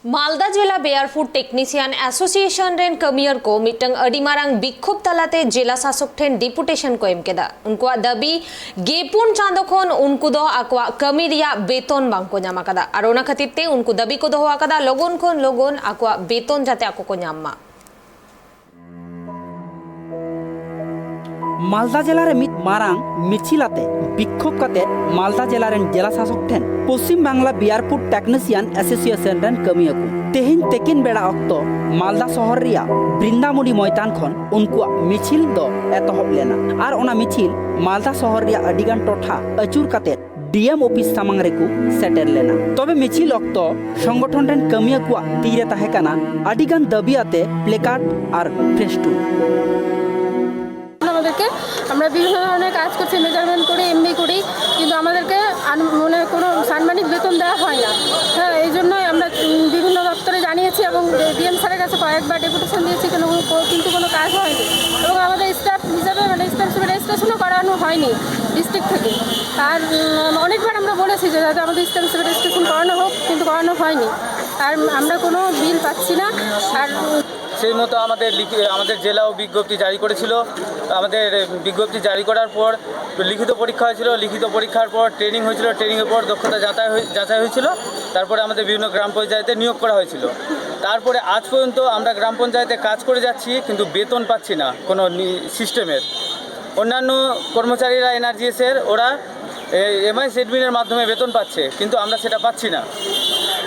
मालदा जिला barefoot technician association रेन कमियर को मिटंग अडिमारांग बिक्षोभ तलाते जिला शासक ठेन डिपुटेशन को एम केदा उनको दाबी गेपुन चांदो खन उनको दो आकवा कमी रिया बेतन बांग को ᱧᱟᱢ ᱟᱠᱟᱫᱟ ᱟᱨ ᱚᱱᱟ ᱠᱷᱟᱹᱛᱤᱨ ᱛᱮ ᱩᱱᱠᱩ ᱫᱟᱵᱤ ᱠᱚ ᱫᱚᱦᱚ ᱟᱠᱟᱫᱟ ᱞᱚᱜᱚᱱ ᱠᱷᱚᱱ ᱞᱚᱜᱚᱱ ᱟᱠᱚᱣᱟᱜ ᱵᱮᱛᱚᱱ ᱡᱟᱛᱮ ᱟᱠᱚ ᱠᱚ ᱧᱟᱢ ᱢᱟ। मालदा जिला रे मित मारांग मिछिलाते बिक्षोभ काते मालदा जिला रेन जिला शासक ठेन Paschim Bangla barefoot technician association रेन कमिया को तेहिन तेकिन बेड़ा अक्तो मालदा शहर रिया बृंदामुनी मैदान खन उनको मिछिल दो एतहब लेना आर ओना मिछिल मालदा शहर रिया अडिगान टोठा अचूर काते डीएम ऑफिस सामांग रेको सेटर लेना तबे मिछिल अक्तो संगठन रेन कमिया को तीरे ताहे काना अडिगान दाबियाते प्लेकार्ड आर फेस्टुन আমাদেরকে আমরা বিভিন্ন ধরনের কাজ করছি মেজারমেন্ট করে এমবি করি কিন্তু আমাদেরকে মানে কোনো সাম্মানিক বেতন দেওয়া হয় না। হ্যাঁ, এই জন্যই আমরা বিভিন্ন দপ্তরে জানিয়েছি এবং ডিএম স্যারের কাছে কয়েকবার ডেপুটেশন দিয়েছি কিন্তু কোনো কাজ হয়নি এবং আমাদের স্টাফ হিসাবে মানে স্টাফ হিসেবে রেজিস্ট্রেশনও করানো হয়নি ডিস্ট্রিক্ট থেকে। আর অনেকবার আমরা বলেছি যে যাতে আমাদের স্টাফ হিসেবে রেজিস্ট্রেশন করানো হোক কিন্তু করানো হয়নি আর আমরা কোনো বিল পাচ্ছি না। আর সেই মতো আমাদের জেলাও বিজ্ঞপ্তি জারি করেছিল। আমাদের বিজ্ঞপ্তি জারি করার পর লিখিত পরীক্ষা হয়েছিল, লিখিত পরীক্ষার পর ট্রেনিং হয়েছিল, ট্রেনিংয়ের পর দক্ষতা যাচাই হয়েছিল, তারপরে আমাদের বিভিন্ন গ্রাম পঞ্চায়েতে নিয়োগ করা হয়েছিল। তারপরে আজ পর্যন্ত আমরা গ্রাম পঞ্চায়েতে কাজ করে যাচ্ছি কিন্তু বেতন পাচ্ছি না কোনো সিস্টেমের। অন্যান্য কর্মচারীরা এনআরজিএসের ওরা এমআইএস এডমিনের মাধ্যমে বেতন পাচ্ছে কিন্তু আমরা সেটা পাচ্ছি না।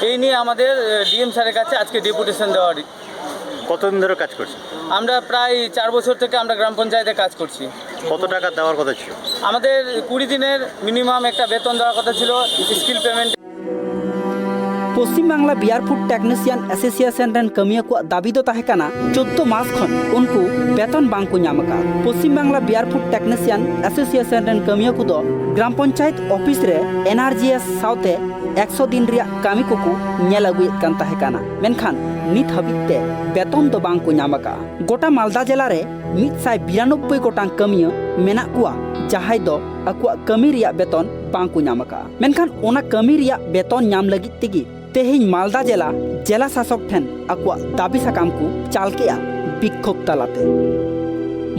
এই নিয়ে আমাদের ডিএম স্যারের কাছে আজকে ডেপুটেশন দেওয়ার। কতদিন ধরে কাজ করছি? আমরা প্রায় 4 বছর থেকে আমরা গ্রাম পঞ্চায়েতে কাজ করছি। কত টাকা দেওয়ার কথা ছিল? আমাদের 20 দিনের মিনিমাম একটা বেতন দেওয়ার কথা ছিল skill payment. Paschim Bangla barefoot technician association रेन कमिया को दाबी दो ताहे काना 14 मास खन उनको बेतन बांग को ᱧᱟᱢ ᱟᱠᱟᱫᱟ। Paschim Bangla barefoot technician association रेन कमिया को दो ग्राम पंचायत ऑफिस रे एनआरजीएस साउते 100 दिन रिया कामी को नेल अगुयेत कान ताहे काना मेनखान नित हबिते बेतन दो बांग को ᱧᱟᱢ ᱟᱠᱟᱫᱟ। गोटा मालदा जिला रे 192 गोटांग कमिया मेना कुआ जहाय दो अकुआ कमी रिया बेतन बांग को ᱧᱟᱢ ᱟᱠᱟᱫᱟ। मेनखान ओना कमी रिया बेतन ᱧᱟᱢ लगित तेगी तेहिन मालदा जिला शासक ठेन आकुआ दाबी साकाम को चालकेया बिक्षोभ तलाते।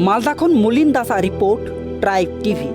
मालदा खन मुलिन दासा रिपोर्ट ट्राइब टीवी।